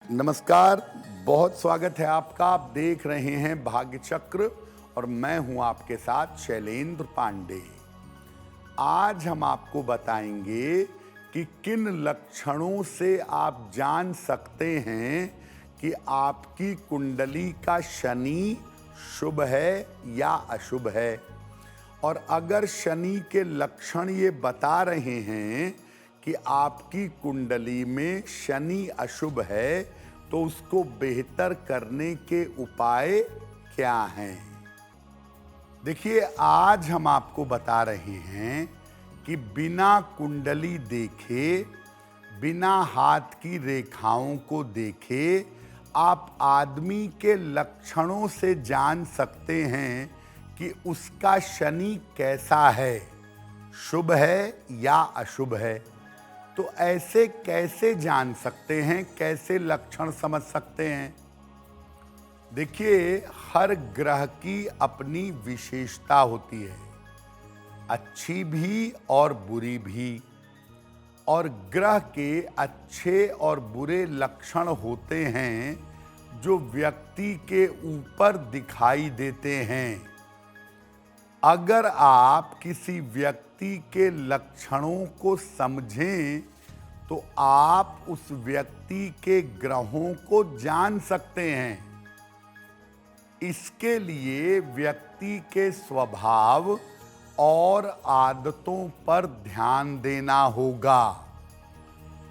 नमस्कार, बहुत स्वागत है आपका। आप देख रहे हैं भाग्य चक्र और मैं हूं आपके साथ शैलेंद्र पांडे। आज हम आपको बताएंगे कि किन लक्षणों से आप जान सकते हैं कि आपकी कुंडली का शनि शुभ है या अशुभ है। और अगर शनि के लक्षण ये बता रहे हैं कि आपकी कुंडली में शनि अशुभ है, तो उसको बेहतर करने के उपाय क्या हैं? देखिए, आज हम आपको बता रहे हैं कि बिना कुंडली देखे, बिना हाथ की रेखाओं को देखे आप आदमी के लक्षणों से जान सकते हैं कि उसका शनि कैसा है, शुभ है या अशुभ है। तो ऐसे कैसे जान सकते हैं, कैसे लक्षण समझ सकते हैं? देखिए, हर ग्रह की अपनी विशेषता होती है, अच्छी भी और बुरी भी। और ग्रह के अच्छे और बुरे लक्षण होते हैं जो व्यक्ति के ऊपर दिखाई देते हैं। अगर आप किसी व्यक्ति के लक्षणों को समझें तो आप उस व्यक्ति के ग्रहों को जान सकते हैं। इसके लिए व्यक्ति के स्वभाव और आदतों पर ध्यान देना होगा,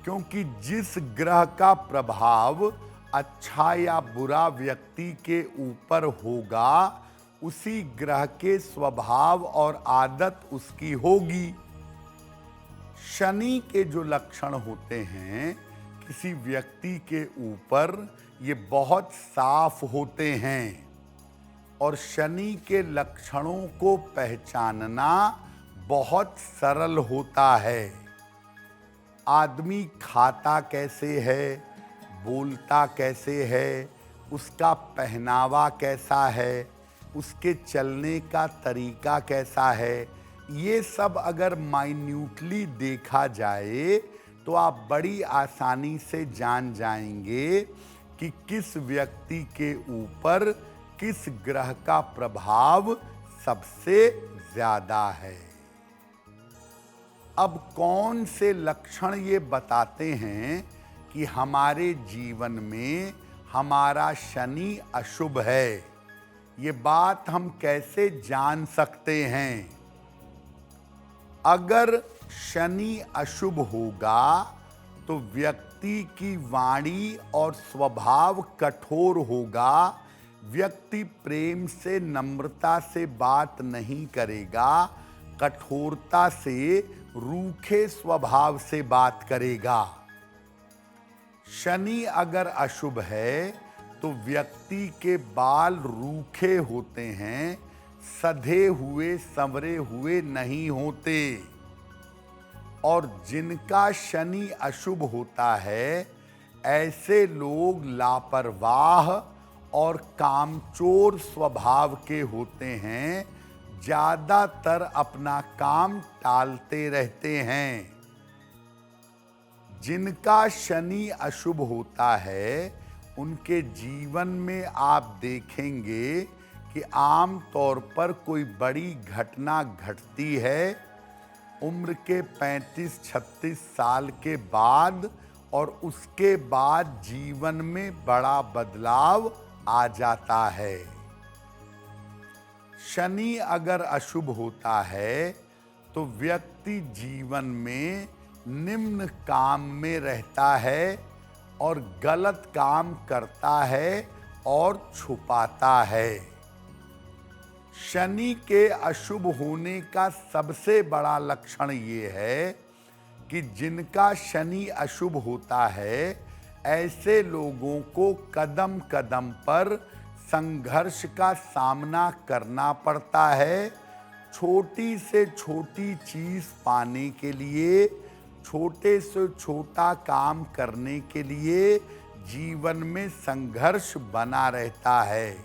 क्योंकि जिस ग्रह का प्रभाव अच्छा या बुरा व्यक्ति के ऊपर होगा, उसी ग्रह के स्वभाव और आदत उसकी होगी। शनि के जो लक्षण होते हैं किसी व्यक्ति के ऊपर, ये बहुत साफ होते हैं। और शनि के लक्षणों को पहचानना बहुत सरल होता है। आदमी खाता कैसे है, बोलता कैसे है, उसका पहनावा कैसा है, उसके चलने का तरीका कैसा है, ये सब अगर माइन्यूटली देखा जाए तो आप बड़ी आसानी से जान जाएंगे कि किस व्यक्ति के ऊपर किस ग्रह का प्रभाव सबसे ज्यादा है। अब कौन से लक्षण ये बताते हैं कि हमारे जीवन में हमारा शनि अशुभ है? ये बात हम कैसे जान सकते हैं? अगर शनि अशुभ होगा तो व्यक्ति की वाणी और स्वभाव कठोर होगा। व्यक्ति प्रेम से, नम्रता से बात नहीं करेगा, कठोरता से, रूखे स्वभाव से बात करेगा। शनि अगर अशुभ है तो व्यक्ति के बाल रूखे होते हैं, सधे हुए, संवरे हुए नहीं होते। और जिनका शनि अशुभ होता है, ऐसे लोग लापरवाह और कामचोर स्वभाव के होते हैं, ज्यादातर अपना काम टालते रहते हैं। जिनका शनि अशुभ होता है, उनके जीवन में आप देखेंगे कि आम तौर पर कोई बड़ी घटना घटती है उम्र के 35-36 साल के बाद, और उसके बाद जीवन में बड़ा बदलाव आ जाता है। शनि अगर अशुभ होता है तो व्यक्ति जीवन में निम्न काम में रहता है और गलत काम करता है और छुपाता है। शनि के अशुभ होने का सबसे बड़ा लक्षण ये है कि जिनका शनि अशुभ होता है, ऐसे लोगों को कदम कदम पर संघर्ष का सामना करना पड़ता है। छोटी से छोटी चीज पाने के लिए, छोटे से छोटा काम करने के लिए जीवन में संघर्ष बना रहता है।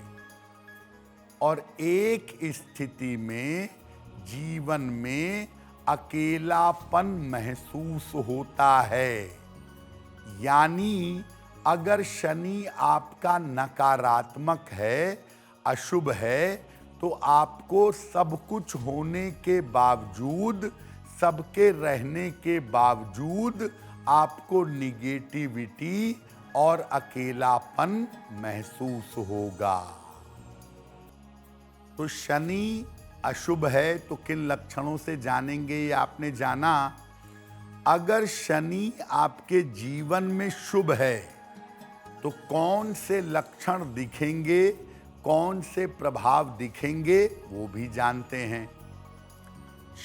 और एक स्थिति में जीवन में अकेलापन महसूस होता है, यानी अगर शनि आपका नकारात्मक है, अशुभ है, तो आपको सब कुछ होने के बावजूद, सबके रहने के बावजूद आपको निगेटिविटी और अकेलापन महसूस होगा। तो शनि अशुभ है तो किन लक्षणों से जानेंगे, ये आपने जाना। अगर शनि आपके जीवन में शुभ है तो कौन से लक्षण दिखेंगे, कौन से प्रभाव दिखेंगे, वो भी जानते हैं।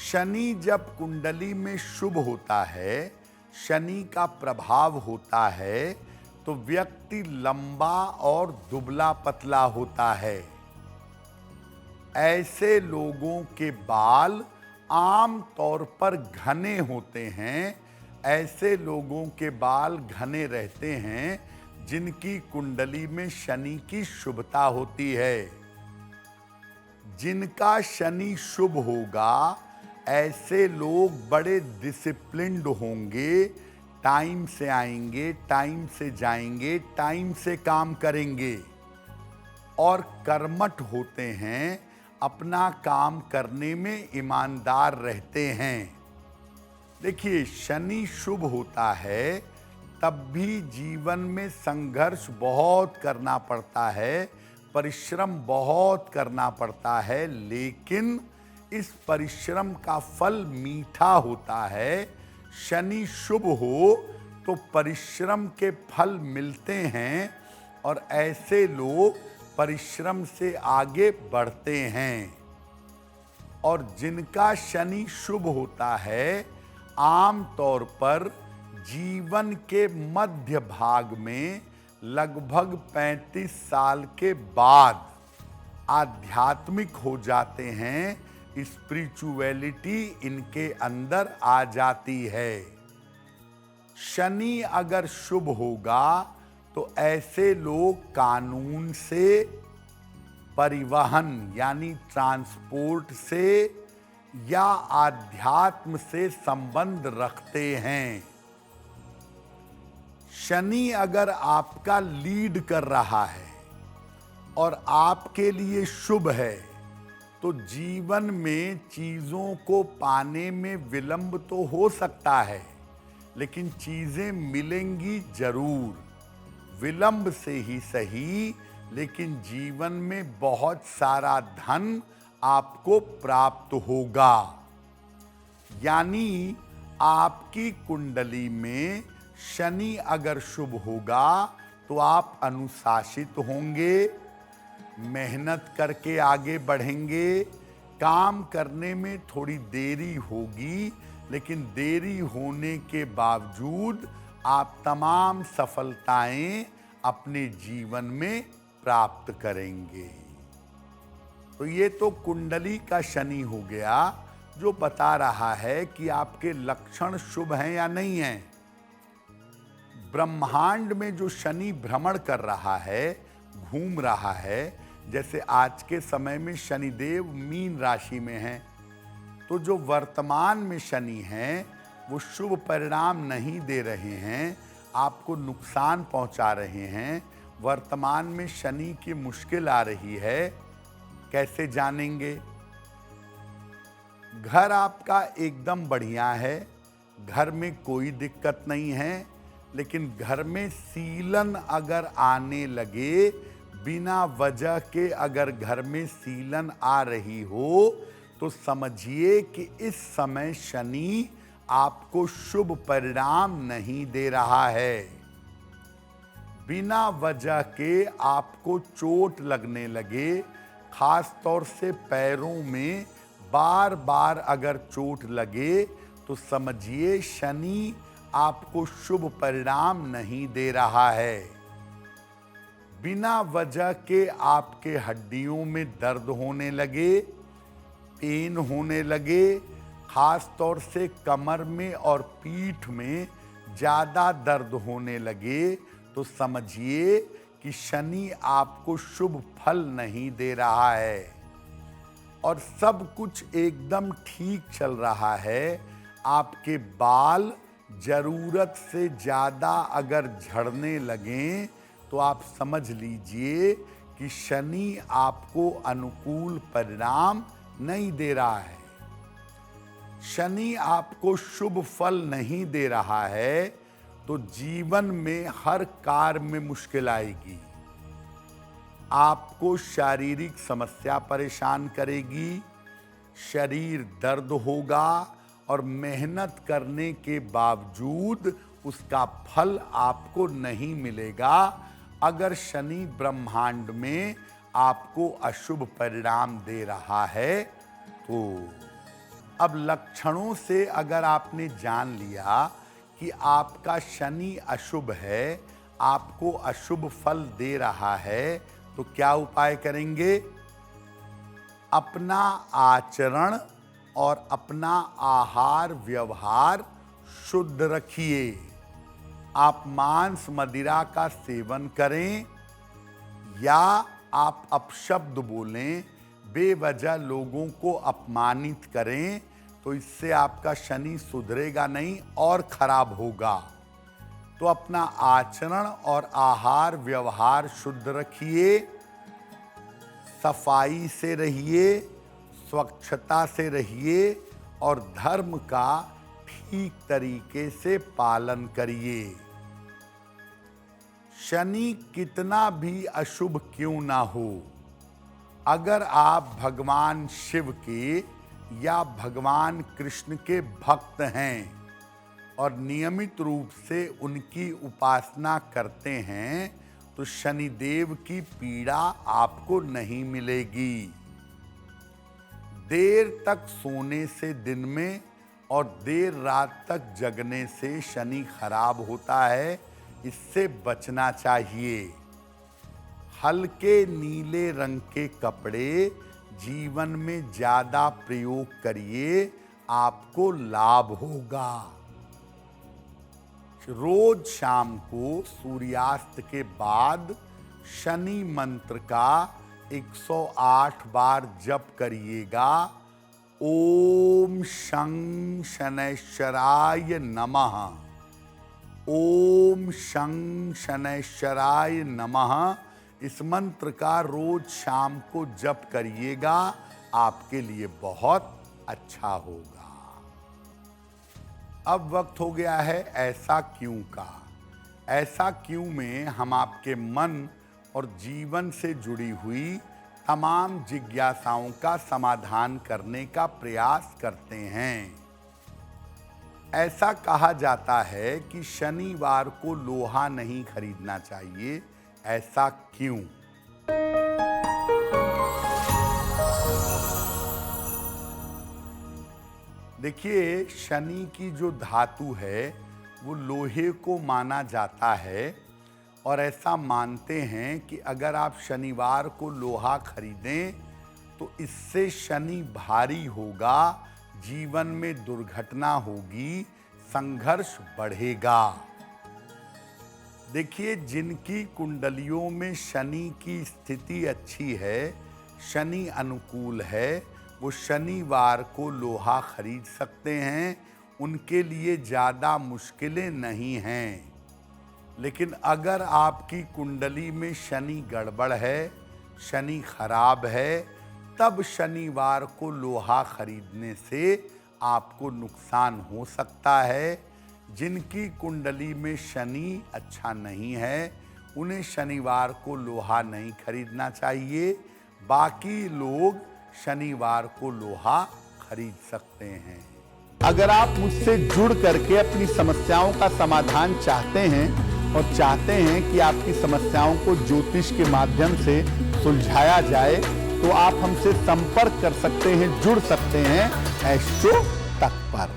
शनि जब कुंडली में शुभ होता है, शनि का प्रभाव होता है, तो व्यक्ति लंबा और दुबला पतला होता है। ऐसे लोगों के बाल आम तौर पर घने होते हैं। ऐसे लोगों के बाल घने रहते हैं जिनकी कुंडली में शनि की शुभता होती है। जिनका शनि शुभ होगा, ऐसे लोग बड़े डिसिप्लिन्ड होंगे, टाइम से आएंगे, टाइम से जाएंगे, टाइम से काम करेंगे और कर्मठ होते हैं, अपना काम करने में ईमानदार रहते हैं। देखिए, शनि शुभ होता है तब भी जीवन में संघर्ष बहुत करना पड़ता है, परिश्रम बहुत करना पड़ता है, लेकिन इस परिश्रम का फल मीठा होता है। शनि शुभ हो तो परिश्रम के फल मिलते हैं और ऐसे लोग परिश्रम से आगे बढ़ते हैं। और जिनका शनि शुभ होता है, आम तौर पर जीवन के मध्य भाग में लगभग 35 साल के बाद आध्यात्मिक हो जाते हैं, स्पिरिचुअलिटी इनके अंदर आ जाती है। शनि अगर शुभ होगा तो ऐसे लोग कानून से, परिवहन यानी ट्रांसपोर्ट से या आध्यात्म से संबंध रखते हैं। शनि अगर आपका लीड कर रहा है और आपके लिए शुभ है, तो जीवन में चीज़ों को पाने में विलंब तो हो सकता है, लेकिन चीज़ें मिलेंगी जरूर। विलंब से ही सही, लेकिन जीवन में बहुत सारा धन आपको प्राप्त होगा। यानी आपकी कुंडली में शनि अगर शुभ होगा तो आप अनुशासित होंगे, मेहनत करके आगे बढ़ेंगे, काम करने में थोड़ी देरी होगी, लेकिन देरी होने के बावजूद आप तमाम सफलताएं अपने जीवन में प्राप्त करेंगे। तो ये तो कुंडली का शनि हो गया, जो बता रहा है कि आपके लक्षण शुभ हैं या नहीं हैं। ब्रह्मांड में जो शनि भ्रमण कर रहा है, घूम रहा है, जैसे आज के समय में शनिदेव मीन राशि में हैं, तो जो वर्तमान में शनि हैं वो शुभ परिणाम नहीं दे रहे हैं, आपको नुकसान पहुंचा रहे हैं। वर्तमान में शनि की मुश्किल आ रही है, कैसे जानेंगे? घर आपका एकदम बढ़िया है, घर में कोई दिक्कत नहीं है, लेकिन घर में सीलन अगर आने लगे, बिना वजह के अगर घर में सीलन आ रही हो, तो समझिए कि इस समय शनि आपको शुभ परिणाम नहीं दे रहा है। बिना वजह के आपको चोट लगने लगे, खास तौर से पैरों में बार बार अगर चोट लगे, तो समझिए शनि आपको शुभ परिणाम नहीं दे रहा है। बिना वजह के आपके हड्डियों में दर्द होने लगे, पेन होने लगे, खास तौर से कमर में और पीठ में ज़्यादा दर्द होने लगे, तो समझिए कि शनि आपको शुभ फल नहीं दे रहा है। और सब कुछ एकदम ठीक चल रहा है, आपके बाल जरूरत से ज्यादा अगर झड़ने लगें तो आप समझ लीजिए कि शनि आपको अनुकूल परिणाम नहीं दे रहा है। शनि आपको शुभ फल नहीं दे रहा है तो जीवन में हर कार्य में मुश्किल आएगी। आपको शारीरिक समस्या परेशान करेगी, शरीर दर्द होगा और मेहनत करने के बावजूद उसका फल आपको नहीं मिलेगा अगर शनि ब्रह्मांड में आपको अशुभ परिणाम दे रहा है तो। अब लक्षणों से अगर आपने जान लिया कि आपका शनि अशुभ है, आपको अशुभ फल दे रहा है, तो क्या उपाय करेंगे? अपना आचरण और अपना आहार व्यवहार शुद्ध रखिए। आप मांस मदिरा का सेवन करें या आप अपशब्द बोलें, बेवजह लोगों को अपमानित करें तो इससे आपका शनि सुधरेगा नहीं और खराब होगा। तो अपना आचरण और आहार व्यवहार शुद्ध रखिए, सफाई से रहिए, स्वच्छता से रहिए और धर्म का ठीक तरीके से पालन करिए। शनि कितना भी अशुभ क्यों ना हो, अगर आप भगवान शिव के या भगवान कृष्ण के भक्त हैं और नियमित रूप से उनकी उपासना करते हैं तो शनिदेव की पीड़ा आपको नहीं मिलेगी। देर तक सोने से दिन में और देर रात तक जगने से शनि खराब होता है, इससे बचना चाहिए। हल्के नीले रंग के कपड़े जीवन में ज्यादा प्रयोग करिए, आपको लाभ होगा। रोज शाम को सूर्यास्त के बाद शनि मंत्र का 108 बार जप करिएगा। ओम शं शनैश्चराय नमः, ओम शं शनैश्चराय नमः। इस मंत्र का रोज शाम को जप करिएगा, आपके लिए बहुत अच्छा होगा। अब वक्त हो गया है ऐसा क्यों का। ऐसा क्यों में हम आपके मन और जीवन से जुड़ी हुई तमाम जिज्ञासाओं का समाधान करने का प्रयास करते हैं। ऐसा कहा जाता है कि शनिवार को लोहा नहीं खरीदना चाहिए, ऐसा क्यों? देखिए, शनि की जो धातु है वो लोहे को माना जाता है और ऐसा मानते हैं कि अगर आप शनिवार को लोहा खरीदें तो इससे शनि भारी होगा, जीवन में दुर्घटना होगी, संघर्ष बढ़ेगा। देखिए, जिनकी कुंडलियों में शनि की स्थिति अच्छी है, शनि अनुकूल है, वो शनिवार को लोहा खरीद सकते हैं, उनके लिए ज़्यादा मुश्किलें नहीं हैं। लेकिन अगर आपकी कुंडली में शनि गड़बड़ है, शनि खराब है, तब शनिवार को लोहा खरीदने से आपको नुकसान हो सकता है। जिनकी कुंडली में शनि अच्छा नहीं है, उन्हें शनिवार को लोहा नहीं खरीदना चाहिए। बाकी लोग शनिवार को लोहा खरीद सकते हैं। अगर आप मुझसे जुड़ करके अपनी समस्याओं का समाधान चाहते हैं और चाहते हैं कि आपकी समस्याओं को ज्योतिष के माध्यम से सुलझाया जाए, तो आप हमसे संपर्क कर सकते हैं, जुड़ सकते हैं एस्ट्रो तक पर।